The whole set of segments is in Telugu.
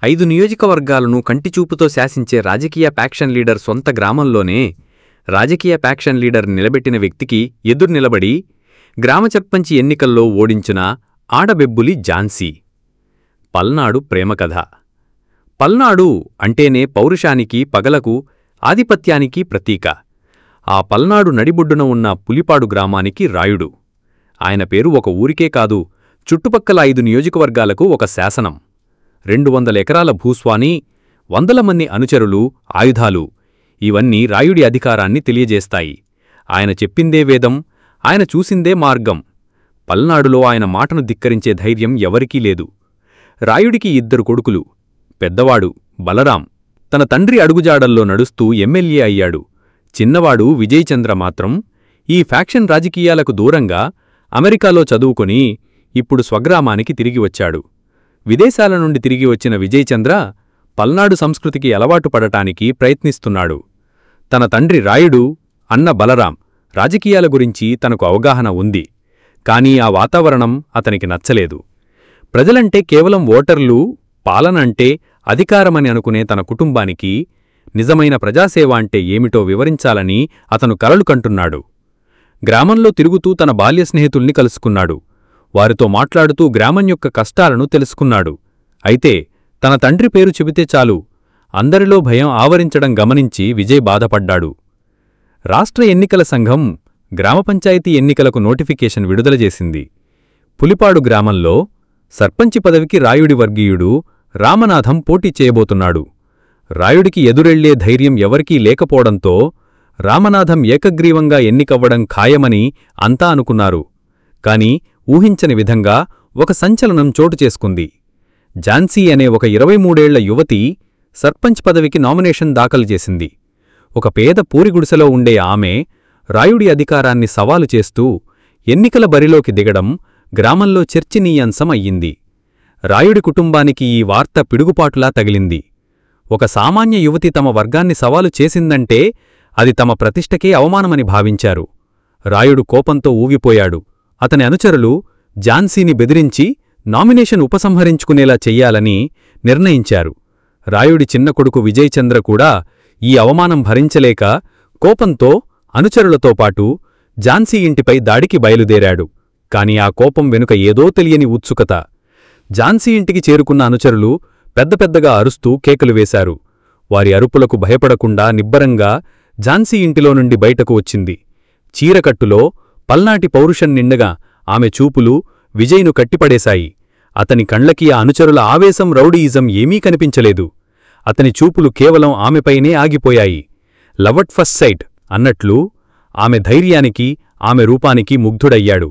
5 నియోజకవర్గాలను కంటిచూపుతో శాసించే రాజకీయ ఫ్యాక్షన్ లీడర్ సొంత గ్రామంలోనే రాజకీయ ఫ్యాక్షన్ లీడర్ నిలబెట్టిన వ్యక్తికి ఎదురు నిలబడి గ్రామ సర్పంచి ఎన్నికల్లో ఓడించిన ఆడబెబ్బులి ఝాన్సీ. పల్నాడు ప్రేమకథ. పల్నాడు అంటేనే పౌరుషానికి, పగలకు, ఆధిపత్యానికి ప్రతీక. ఆ పల్నాడు నడిబొడ్డున ఉన్న పులిపాడు గ్రామానికి రాయుడు. ఆయన పేరు ఒక ఊరికే కాదు, చుట్టుపక్కల 5 నియోజకవర్గాలకు ఒక శాసనం. 200 ఎకరాల భూస్వామి, 100 మంది అనుచరులు, ఆయుధాలు, ఇవన్నీ రాయుడి అధికారాన్ని తెలియజేస్తాయి. ఆయన చెప్పిందే వేదం, ఆయన చూసిందే మార్గం. పల్నాడులో ఆయన మాటను ధిక్కరించే ధైర్యం ఎవరికీ లేదు. రాయుడికి 2 కొడుకులు. పెద్దవాడు బలరాం తన తండ్రి అడుగుజాడల్లో నడుస్తూ ఎమ్మెల్యే అయ్యాడు. చిన్నవాడు విజయచంద్ర మాత్రం ఈ ఫ్యాక్షన్ రాజకీయాలకు దూరంగా అమెరికాలో చదువుకొని ఇప్పుడు స్వగ్రామానికి తిరిగి వచ్చాడు. విదేశాల నుండి తిరిగి వచ్చిన విజయచంద్ర పల్నాడు సంస్కృతికి అలవాటు పడటానికి ప్రయత్నిస్తున్నాడు. తన తండ్రి రాయుడు, అన్న బలరాం రాజకీయాల గురించి తనకు అవగాహన ఉంది. కానీ ఆ వాతావరణం అతనికి నచ్చలేదు. ప్రజలంటే కేవలం ఓటర్లు, పాలనంటే అధికారమని అనుకునే తన కుటుంబానికి నిజమైన ప్రజాసేవ అంటే ఏమిటో వివరించాలని అతను కలలు కంటున్నాడు. గ్రామంలో తిరుగుతూ తన బాల్య స్నేహితుల్ని కలుసుకున్నాడు. వారితో మాట్లాడుతూ గ్రామం యొక్క కష్టాలను తెలుసుకున్నాడు. అయితే తన తండ్రి పేరు చెబితే చాలు అందరిలో భయం ఆవరించడం గమనించి విజయ్ బాధపడ్డాడు. రాష్ట్ర ఎన్నికల సంఘం గ్రామ పంచాయతీ ఎన్నికలకు నోటిఫికేషన్ విడుదల చేసింది. పులిపాడు గ్రామంలో సర్పంచి పదవికి రాయుడి వర్గీయుడు రామనాథం పోటీ చేయబోతున్నాడు. రాయుడికి ఎదురెళ్లే ధైర్యం ఎవరికీ లేకపోవడంతో రామనాథం ఏకగ్రీవంగా ఎన్నికవ్వడం ఖాయమని అంతా అనుకున్నారు. కాని ఊహించని విధంగా ఒక సంచలనం చోటు చేసుకుంది. ఝాన్సీ అనే ఒక 23 ఏళ్ల యువతి సర్పంచ్ పదవికి నామినేషన్ దాఖలు చేసింది. ఒక పేద పూరిగుడిసెలో ఉండే ఆమె రాయుడి అధికారాన్ని సవాలు చేస్తూ ఎన్నికల బరిలోకి దిగడం గ్రామంలో చర్చనీయాంశం అయ్యింది. రాయుడి కుటుంబానికి ఈ వార్త పిడుగుపాటులా తగిలింది. ఒక సామాన్య యువతి తమ వర్గాన్ని సవాలు చేసిందంటే అది తమ ప్రతిష్టకే అవమానమని భావించారు. రాయుడు కోపంతో ఊగిపోయాడు. అతని అనుచరులు ఝాన్సీని బెదిరించి నామినేషన్ ఉపసంహరించుకునేలా చెయ్యాలని నిర్ణయించారు. రాయుడి చిన్న కొడుకు విజయచంద్ర కూడా ఈ అవమానం భరించలేక కోపంతో అనుచరులతో పాటు ఝాన్సీ ఇంటిపై దాడికి బయలుదేరాడు. కాని ఆ కోపం వెనుక ఏదో తెలియని ఉత్సుకత. ఝాన్సీ ఇంటికి చేరుకున్న అనుచరులు పెద్దపెద్దగా అరుస్తూ కేకలు వేశారు. వారి అరుపులకు భయపడకుండా నిబ్బరంగా ఝాన్సీ ఇంటిలో నుండి బయటకు వచ్చింది. చీరకట్టులో పల్నాటి పౌరుషం నిండగా ఆమె చూపులు విజయ్ను కట్టిపడేశాయి. అతని కళ్లకి ఆ అనుచరుల ఆవేశం, రౌడీయిజం ఏమీ కనిపించలేదు. అతని చూపులు కేవలం ఆమెపైనే ఆగిపోయాయి. లవ్ అట్ ఫస్ట్ సైట్ అన్నట్లు ఆమె ధైర్యానికి, ఆమె రూపానికి ముగ్ధుడయ్యాడు.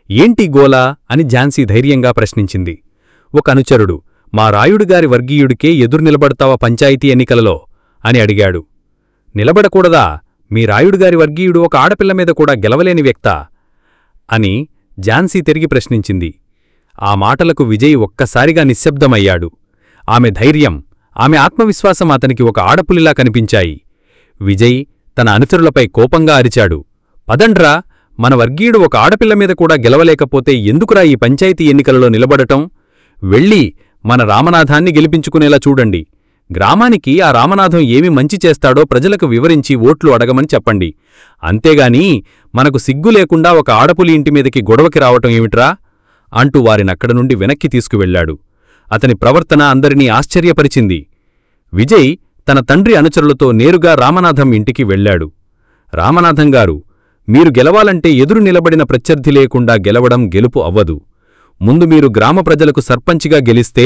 ఏంటి గోలా అని ఝాన్సీ ధైర్యంగా ప్రశ్నించింది. ఒక అనుచరుడు, మా రాయుడుగారి వర్గీయుడికే ఎదురు నిలబడతావా పంచాయతీ ఎన్నికలలో అని అడిగాడు. నిలబడకూడదా? మీ రాయుడుగారి వర్గీయుడు ఒక ఆడపిల్ల మీద కూడా గెలవలేని వ్యక్తా అని ఝాన్సీ తిరిగి ప్రశ్నించింది. ఆ మాటలకు విజయ్ ఒక్కసారిగా నిశ్శబ్దమయ్యాడు. ఆమె ధైర్యం, ఆమె ఆత్మవిశ్వాసం అతనికి ఒక ఆడపులిలా కనిపించాయి. విజయ్ తన అనుచరులపై కోపంగా అరిచాడు. పదండ్రా, మన వర్గీయుడు ఒక ఆడపిల్ల మీద కూడా గెలవలేకపోతే ఎందుకురా ఈ పంచాయతీ ఎన్నికలలో నిలబడటం? వెళ్ళి మన రామనాథాన్ని గెలిపించుకునేలా చూడండి. గ్రామానికి ఆ రామనాథం ఏమి మంచి చేస్తాడో ప్రజలకు వివరించి ఓట్లు అడగమని చెప్పండి. అంతేగాని మనకు సిగ్గు లేకుండా ఒక ఆడపులి ఇంటిమీదకి గొడవకి రావటం ఏమిట్రా అంటూ వారినక్కడి నుండి వెనక్కి తీసుకువెళ్లాడు. అతని ప్రవర్తన అందరినీ ఆశ్చర్యపరిచింది. విజయ్ తన తండ్రి అనుచరులతో నేరుగా రామనాథం ఇంటికి వెళ్లాడు. రామనాథంగారు, మీరు గెలవాలంటే ఎదురు నిలబడిన ప్రత్యర్థి లేకుండా గెలవడం గెలుపు అవ్వదు. ముందు మీరు గ్రామ ప్రజలకు సర్పంచిగా గెలిస్తే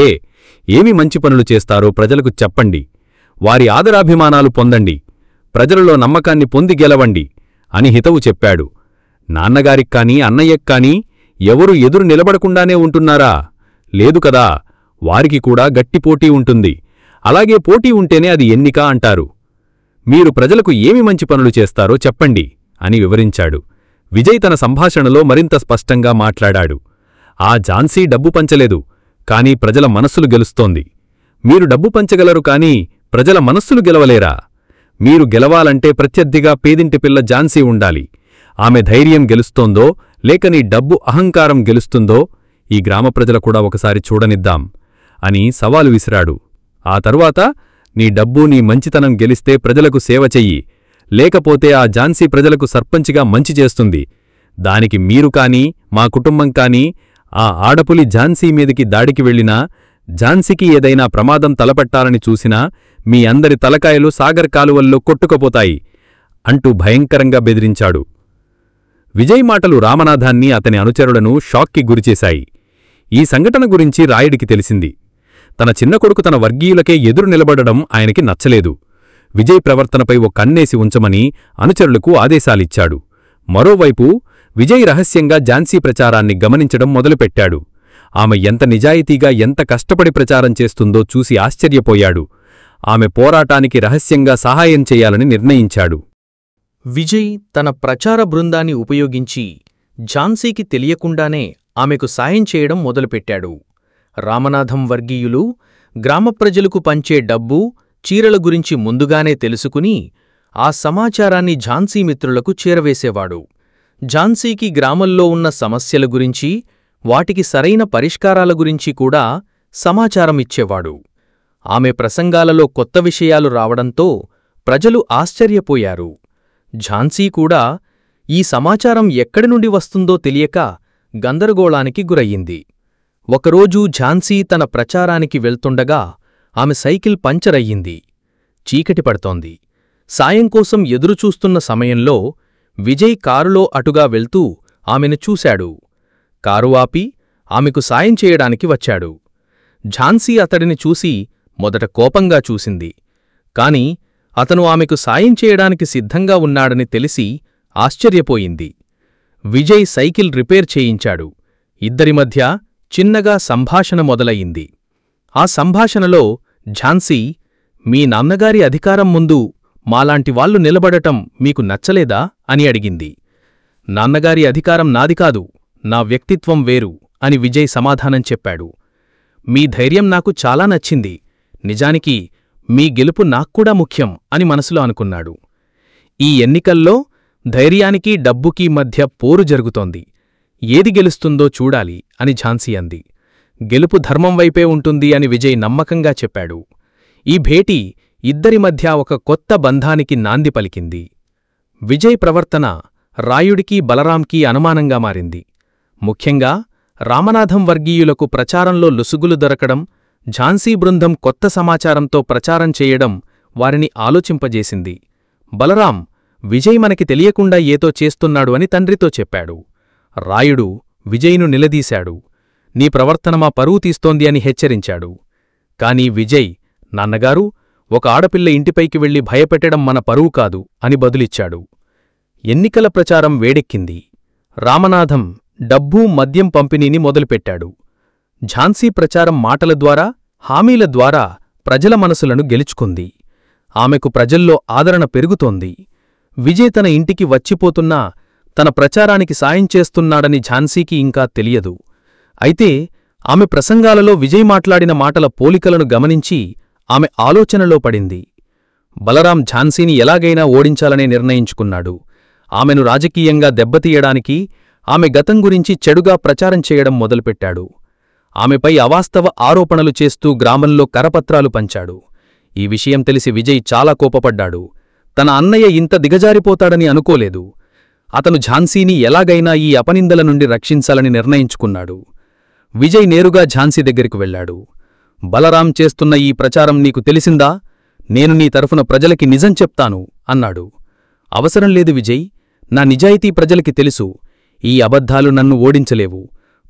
ఏమి మంచి పనులు చేస్తారో ప్రజలకు చెప్పండి. వారి ఆదరాభిమానాలు పొందండి. ప్రజలలో నమ్మకాన్ని పొంది గెలవండి అని హితవు చెప్పాడు. నాన్నగారిక్కానీ అన్నయ్యక్కానీ ఎవరు ఎదురు నిలబడకుండానే ఉంటున్నారా? లేదు కదా, వారికి కూడా గట్టి పోటీ ఉంటుంది. అలాగే పోటీ ఉంటేనే అది ఎన్నిక అంటారు. మీరు ప్రజలకు ఏమి మంచి పనులు చేస్తారో చెప్పండి అని వివరించాడు. విజయ్ తన సంభాషణలో మరింత స్పష్టంగా మాట్లాడాడు. ఆ ఝాన్సీ డబ్బు పంచలేదు, కానీ ప్రజల మనస్సులు గెలుస్తోంది. మీరు డబ్బు పంచగలరు, కానీ ప్రజల మనస్సులు గెలవలేరా? మీరు గెలవాలంటే ప్రత్యర్థిగా పేదింటి పిల్ల ఝాన్సీ ఉండాలి. ఆమె ధైర్యం గెలుస్తోందో లేక నీ డబ్బు అహంకారం గెలుస్తుందో ఈ గ్రామ ప్రజల కూడా ఒకసారి చూడనిద్దాం అని సవాలు విసిరాడు. ఆ తరువాత నీ డబ్బు నీ మంచితనం గెలిస్తే ప్రజలకు సేవ చెయ్యి, లేకపోతే ఆ ఝాన్సీ ప్రజలకు సర్పంచిగా మంచి చేస్తుంది. దానికి మీరు కానీ మా కుటుంబం కానీ ఆ ఆడపులి ఝాన్సీ మీదికి దాడికి వెళ్ళినా, ఝాన్సీకి ఏదైనా ప్రమాదం తలపెట్టాలని చూసినా మీ అందరి తలకాయలు సాగర్ కాలువల్లో కొట్టుకుపోతాయి అంటూ భయంకరంగా బెదిరించాడు. విజయ్ మాటలు రామనాథాన్ని అతని అనుచరులను షాక్కి గురిచేశాయి. ఈ సంఘటన గురించి రాయుడికి తెలిసింది. తన చిన్న కొడుకు తన వర్గీయులకే ఎదురు నిలబడడం ఆయనకి నచ్చలేదు. విజయ్ ప్రవర్తనపై ఓ కన్నేసి ఉంచమని అనుచరులకు ఆదేశాలిచ్చాడు. మరోవైపు విజయ్ రహస్యంగా ఝాన్సీ ప్రచారాన్ని గమనించడం మొదలుపెట్టాడు. ఆమె ఎంత నిజాయితీగా ఎంత కష్టపడి ప్రచారం చేస్తుందో చూసి ఆశ్చర్యపోయాడు. ఆమె పోరాటానికి రహస్యంగా సహాయం చేయాలని నిర్ణయించాడు. విజయ్ తన ప్రచార బృందాన్ని ఉపయోగించి ఝాన్సీకి తెలియకుండానే ఆమెకు సాయం చేయడం మొదలుపెట్టాడు. రామనాథం వర్గీయులు గ్రామ ప్రజలకు పంచే డబ్బు, చీరల గురించి ముందుగానే తెలుసుకుని ఆ సమాచారాన్ని ఝాన్సీ మిత్రులకు చేరవేసేవాడు. ఝాన్సీకి గ్రామంలో ఉన్న సమస్యల గురించి, వాటికి సరైన పరిష్కారాల గురించి కూడా సమాచారమిచ్చేవాడు. ఆమె ప్రసంగాలలో కొత్త విషయాలు రావడంతో ప్రజలు ఆశ్చర్యపోయారు. ఝాన్సీ కూడా ఈ సమాచారం ఎక్కడి నుండి వస్తుందో తెలియక గందరగోళానికి గురయ్యింది. ఒకరోజు ఝాన్సీ తన ప్రచారానికి వెళ్తుండగా ఆమె సైకిల్ పంచర్ అయ్యింది. చీకటి పడుతోంది. సాయం కోసం ఎదురుచూస్తున్న సమయంలో విజయ్ కారులో అటుగా వెళ్తూ ఆమెను చూశాడు. కారు ఆపి ఆమెకు సాయం చేయడానికి వచ్చాడు. ఝాన్సీ అతడిని చూసి మొదట కోపంగా చూసింది. కాని అతను ఆమెకు సాయం చేయడానికి సిద్ధంగా ఉన్నాడని తెలిసి ఆశ్చర్యపోయింది. విజయ్ సైకిల్ రిపేర్ చేయించాడు. ఇద్దరి మధ్య చిన్నగా సంభాషణ మొదలయింది. ఆ సంభాషణలో ఝాన్సీ, మీ నాన్నగారి అధికారం ముందు మాలాంటి వాళ్లు నిలబడటం మీకు నచ్చలేదా అని అడిగింది. నాన్నగారి అధికారం నాది కాదు, నా వ్యక్తిత్వం వేరు అని విజయ్ సమాధానం చెప్పాడు. మీ ధైర్యం నాకు చాలా నచ్చింది. నిజానికి మీ గెలుపు నాక్కూడా ముఖ్యం అని మనసులో అనుకున్నాడు. ఈ ఎన్నికల్లో ధైర్యానికి డబ్బుకీ మధ్య పోరు జరుగుతోంది. ఏది గెలుస్తుందో చూడాలి అని ఝాన్సీ అంది. గెలుపు ధర్మం వైపే ఉంటుంది అని విజయ్ నమ్మకంగా చెప్పాడు. ఈ భేటీ ఇద్దరి మధ్య ఒక కొత్త బంధానికి నాంది పలికింది. విజయ్ ప్రవర్తన రాయుడికి బలరాంకీ అనుమానంగా మారింది. ముఖ్యంగా రామనాథం వర్గీయులకు ప్రచారంలో లొసుగులు దొరకడం, ఝాన్సీ బృందం కొత్త సమాచారంతో ప్రచారం చేయడం వారిని ఆలోచింపజేసింది. బలరాం, విజయ్ మనకి తెలియకుండా ఏతో చేస్తున్నాడు అని తండ్రితో చెప్పాడు. రాయుడు విజయ్ను నిలదీశాడు. నీ ప్రవర్తన మా పరువు తీస్తోంది అని హెచ్చరించాడు. కాని విజయ్, నాన్నగారు, ఒక ఆడపిల్ల ఇంటిపైకి వెళ్లి భయపెట్టడం మన పరువు కాదు అని బదులిచ్చాడు. ఎన్నికల ప్రచారం వేడెక్కింది. రామనాథం డబ్బు, మద్యం పంపిణీని మొదలుపెట్టాడు. ఝాన్సీ ప్రచారం మాటల ద్వారా, హామీల ద్వారా ప్రజల మనసులను గెలుచుకుంది. ఆమెకు ప్రజల్లో ఆదరణ పెరుగుతోంది. విజయ్ తన ఇంటికి వచ్చిపోతున్నా తన ప్రచారానికి సాయం చేస్తున్నాడని ఝాన్సీకి ఇంకా తెలియదు. అయితే ఆమె ప్రసంగాలలో విజయ్ మాట్లాడిన మాటల పోలికలను గమనించి ఆమె ఆలోచనలో పడింది. బలరాం ఝాన్సీని ఎలాగైనా ఓడించాలనే నిర్ణయించుకున్నాడు. ఆమెను రాజకీయంగా దెబ్బతీయడానికి, ఆమె గతం గురించి చెడుగా ప్రచారం చేయడం మొదలుపెట్టాడు. ఆమెపై అవాస్తవ ఆరోపణలు చేస్తూ గ్రామంలో కరపత్రాలు పంచాడు. ఈ విషయం తెలిసి విజయ్ చాలా కోపపడ్డాడు. తన అన్నయ్య ఇంత దిగజారిపోతాడని అనుకోలేదు. అతను ఝాన్సీని ఎలాగైనా ఈ అపనిందల నుండి రక్షించాలని నిర్ణయించుకున్నాడు. విజయ్ నేరుగా ఝాన్సీ దగ్గరికి వెళ్లాడు. బలరాం చేస్తున్న ఈ ప్రచారం నీకు తెలిసిందా? నేను నీ తరఫున ప్రజలకి నిజం చెప్తాను అన్నాడు. అవసరం లేదు విజయ్, నా నిజాయితీ ప్రజలకి తెలుసు. ఈ అబద్ధాలు నన్ను ఓడించలేవు.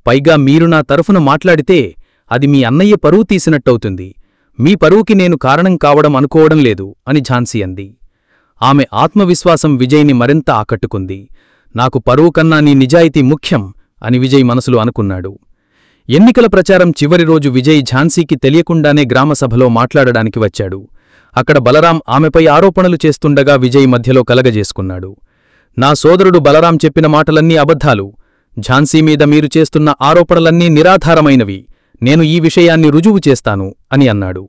పైగా మీరు నా తరఫున మాట్లాడితే అది మీ అన్నయ్య పరువు తీసినట్టవుతుంది. మీ పరువుకి నేను కారణం కావడం అనుకోవడం లేదు అని ఝాన్సీ అంది. ఆమె ఆత్మవిశ్వాసం విజయ్ని మరింత ఆకట్టుకుంది. నాకు పరువు కన్నా నీ నిజాయితీ ముఖ్యం అని విజయ్ మనసులో అనుకున్నాడు. ఎన్నికల ప్రచారం చివరి రోజు విజయ్ ఝాన్సీకి తెలియకుండానే గ్రామసభలో మాట్లాడడానికి వచ్చాడు. అక్కడ బలరాం ఆమెపై ఆరోపణలు చేస్తుండగా విజయ్ మధ్యలో కలగజేసుకున్నాడు. నా సోదరుడు బలరాం చెప్పిన మాటలన్నీ అబద్ధాలు. ఝాన్సీ మీద మీరు చేస్తున్న ఆరోపణలన్నీ నిరాధారమైనవి. నేను ఈ విషయాన్ని రుజువు చేస్తాను అని అన్నాడు.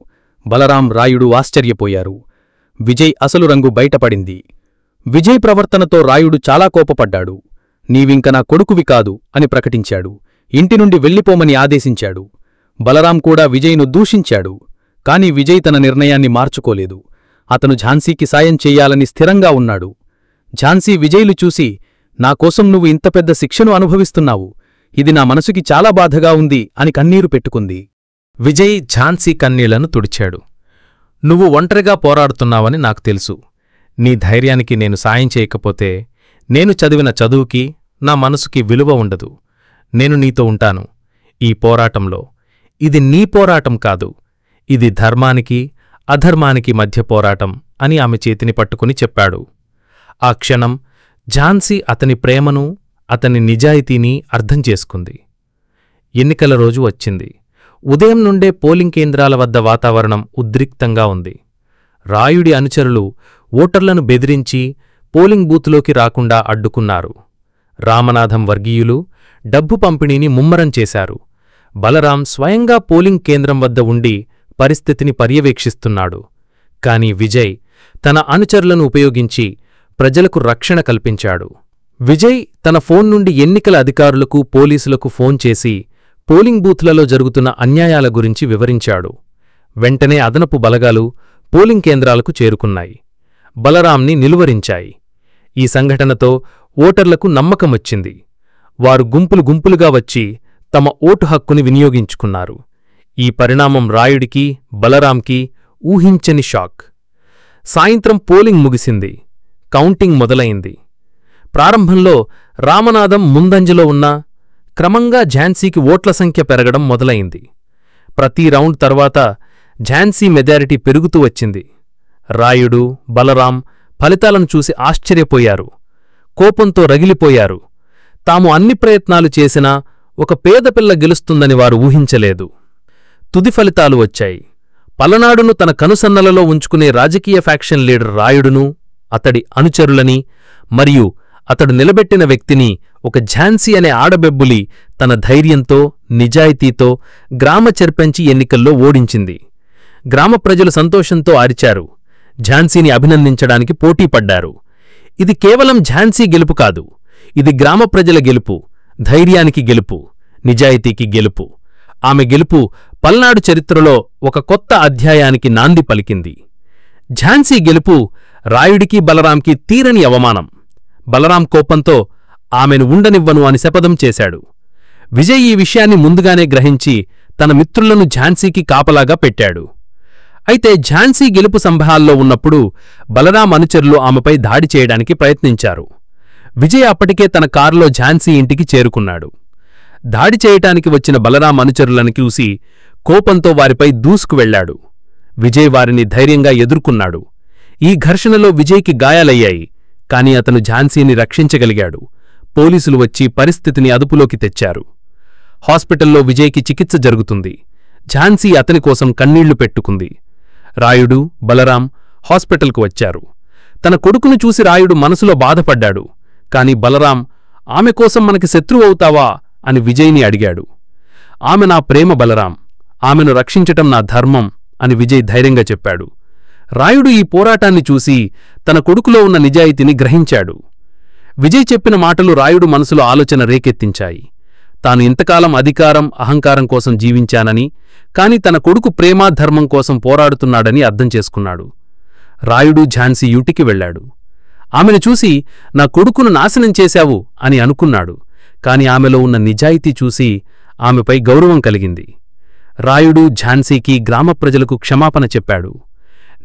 బలరాం, రాయుడు ఆశ్చర్యపోయారు. విజయ్ అసలు రంగు బయటపడింది. విజయ్ ప్రవర్తనతో రాయుడు చాలా కోపపడ్డాడు. నీవింక నా కొడుకువి కాదు అని ప్రకటించాడు. ఇంటి నుండి వెళ్ళిపోమని ఆదేశించాడు. బలరాం కూడా విజయ్ను దూషించాడు. కాని విజయ్ తన నిర్ణయాన్ని మార్చుకోలేదు. అతను ఝాన్సీకి సాయం చెయ్యాలని స్థిరంగా ఉన్నాడు. ఝాన్సీ విజయ్లు చూసి, నాకోసం నువ్వు ఇంత పెద్ద శిక్షను అనుభవిస్తున్నావు. ఇది నా మనసుకి చాలా బాధగా ఉంది అని కన్నీరు పెట్టుకుంది. విజయ్ ఝాన్సీ కన్నీళ్లను తుడిచాడు. నువ్వు ఒంటరిగా పోరాడుతున్నావని నాకు తెలుసు. నీ ధైర్యానికి నేను సాయం చేయకపోతే నేను చదివిన చదువుకి నా మనసుకి విలువ ఉండదు. నేను నీతో ఉంటాను ఈ పోరాటంలో. ఇది నీ పోరాటం కాదు, ఇది ధర్మానికి అధర్మానికి మధ్య పోరాటం అని ఆమె చేతిని పట్టుకుని చెప్పాడు. ఆ క్షణం ఝాన్సీ అతని ప్రేమను, అతని నిజాయితీని అర్థం చేసుకుంది. ఎన్నికల రోజు వచ్చింది. ఉదయం నుండే పోలింగ్ కేంద్రాల వద్ద వాతావరణం ఉద్రిక్తంగా ఉంది. రాయుడి అనుచరులు ఓటర్లను బెదిరించి పోలింగ్ బూత్లోకి రాకుండా అడ్డుకున్నారు. రామనాథం వర్గీయులు డబ్బు పంపిణీని ముమ్మరం చేశారు. బలరాం స్వయంగా పోలింగ్ కేంద్రం వద్ద ఉండి పరిస్థితిని పర్యవేక్షిస్తున్నాడు. కాని విజయ్ తన అనుచరులను ఉపయోగించి ప్రజలకు రక్షణ కల్పించాడు. విజయ్ తన ఫోన్ నుండి ఎన్నికల అధికారులకు, పోలీసులకు ఫోన్ చేసి పోలింగ్ బూత్లలో జరుగుతున్న అన్యాయాల గురించి వివరించాడు. వెంటనే అదనపు బలగాలు పోలింగ్ కేంద్రాలకు చేరుకున్నాయి. బలరాంని నిలువరించాయి. ఈ సంఘటనతో ఓటర్లకు నమ్మకమొచ్చింది. వారు గుంపులుగా వచ్చి తమ ఓటు హక్కుని వినియోగించుకున్నారు. ఈ పరిణామం రాయుడికి, బలరాంకి ఊహించని షాక్. సాయంత్రం పోలింగ్ ముగిసింది. కౌంటింగ్ మొదలైంది. ప్రారంభంలో రామనాథం ముందంజలో ఉన్నా క్రమంగా ఝాన్సీకి ఓట్ల సంఖ్య పెరగడం మొదలైంది. ప్రతి రౌండ్ తర్వాత ఝాన్సీ మెజారిటీ పెరుగుతూ వచ్చింది. రాయుడు, బలరాం ఫలితాలను చూసి ఆశ్చర్యపోయారు. కోపంతో రగిలిపోయారు. తాము అన్ని ప్రయత్నాలు చేసినా ఒక పేదపిల్ల గెలుస్తుందని వారు ఊహించలేదు. తుది ఫలితాలు వచ్చాయి. పలనాడును తన కనుసన్నలలో ఉంచుకునే రాజకీయ ఫ్యాక్షన్ లీడర్ రాయుడును, అతడి అనుచరులని మరియు అతడు నిలబెట్టిన వ్యక్తిని ఒక ఝాన్సీ అనే ఆడబెబ్బులి తన ధైర్యంతో, నిజాయితీతో గ్రామ సర్పంచి ఎన్నికల్లో ఓడించింది. గ్రామ ప్రజలు సంతోషంతో అరిచారు. ఝాన్సీని అభినందించడానికి పోటీపడ్డారు. ఇది కేవలం ఝాన్సీ గెలుపు కాదు, ఇది గ్రామ ప్రజల గెలుపు, ధైర్యానికి గెలుపు, నిజాయితీకి గెలుపు. ఆమె గెలుపు పల్నాడు చరిత్రలో ఒక కొత్త అధ్యాయానికి నాంది పలికింది. ఝాన్సీ గెలుపు రాయుడికి, బలరాంకి తీరని అవమానం. బలరాం కోపంతో ఆమెను ఉండనివ్వను అని శపథం చేశాడు. విజయ్ ఈ విషయాన్ని ముందుగానే గ్రహించి తన మిత్రులను ఝాన్సీకి కాపలాగా పెట్టాడు. అయితే ఝాన్సీ గెలుపు సంభాల్లో ఉన్నప్పుడు బలరాం అనుచరులు ఆమెపై దాడి చేయడానికి ప్రయత్నించారు. విజయ్ అప్పటికే తన కారులో ఝాన్సీ ఇంటికి చేరుకున్నాడు. దాడి చేయటానికి వచ్చిన బలరాం అనుచరులను చూసి కోపంతో వారిపై దూసుకువెళ్లాడు. విజయ్ వారిని ధైర్యంగా ఎదుర్కొన్నాడు. ఈ ఘర్షణలో విజయ్కి గాయాలయ్యాయి. కాని అతను ఝాన్సీని రక్షించగలిగాడు. పోలీసులు వచ్చి పరిస్థితిని అదుపులోకి తెచ్చారు. హాస్పిటల్లో విజయ్కి చికిత్స జరుగుతుంది. ఝాన్సీ అతని కోసం కన్నీళ్లు పెట్టుకుంది. రాయుడు, బలరాం హాస్పిటల్కు వచ్చారు. తన కొడుకును చూసి రాయుడు మనసులో బాధపడ్డాడు. కాని బలరాం, ఆమె కోసం మనకి శత్రువవుతావా అని విజయ్ని అడిగాడు. ఆమె నా ప్రేమ బలరాం, ఆమెను రక్షించటం నా ధర్మం అని విజయ్ ధైర్యంగా చెప్పాడు. రాయుడు ఈ పోరాటాన్ని చూసి తన కొడుకులో ఉన్న నిజాయితీని గ్రహించాడు. విజయ్ చెప్పిన మాటలు రాయుడు మనసులో ఆలోచన రేకెత్తించాయి. తాను ఇంతకాలం అధికారం, అహంకారం కోసం జీవించానని, కాని తన కొడుకు ప్రేమా ధర్మం కోసం పోరాడుతున్నాడని అర్థం చేసుకున్నాడు. రాయుడు ఝాన్సీ యూటికి వెళ్లాడు. ఆమెను చూసి నా కొడుకును నాశనం చేశావు అని అనుకున్నాడు. కాని ఆమెలో ఉన్న నిజాయితీ చూసి ఆమెపై గౌరవం కలిగింది. రాయుడు ఝాన్సీకి, గ్రామ ప్రజలకు క్షమాపణ చెప్పాడు.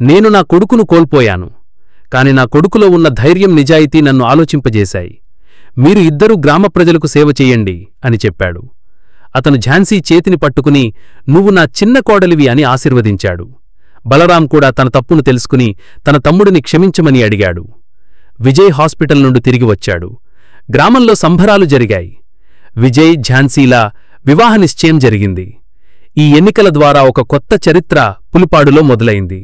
నేను నా కొడుకును కోల్పోయాను, కాని నా కొడుకులో ఉన్న ధైర్యం, నిజాయితీ నన్ను ఆలోచింపజేశాయి. మీరు ఇద్దరూ గ్రామ ప్రజలకు సేవ చెయ్యండి అని చెప్పాడు. అతను ఝాన్సీ చేతిని పట్టుకుని నువ్వు నా చిన్న కోడలివి అని ఆశీర్వదించాడు. బలరాం కూడా తన తప్పును తెలుసుకుని తన తమ్ముడిని క్షమించమని అడిగాడు. విజయ్ హాస్పిటల్ నుండి తిరిగి వచ్చాడు. గ్రామంలో సంబరాలు జరిగాయి. విజయ్, ఝాన్సీల వివాహ నిశ్చయం జరిగింది. ఈ ఎన్నికల ద్వారా ఒక కొత్త చరిత్ర పులిపాడులో మొదలైంది.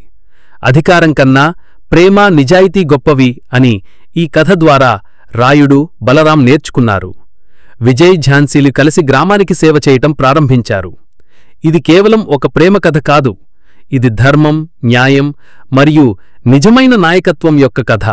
అధికారం కన్నా ప్రేమ, నిజాయితీ గొప్పవి అని ఈ కథ ద్వారా రాయుడు, బలరాం నేర్చుకున్నారు. విజయ్, ఝాన్సీలు కలిసి గ్రామానికి సేవ చేయటం ప్రారంభించారు. ఇది కేవలం ఒక ప్రేమ కథ కాదు, ఇది ధర్మం, న్యాయం మరియు నిజమైన నాయకత్వం యొక్క కథ.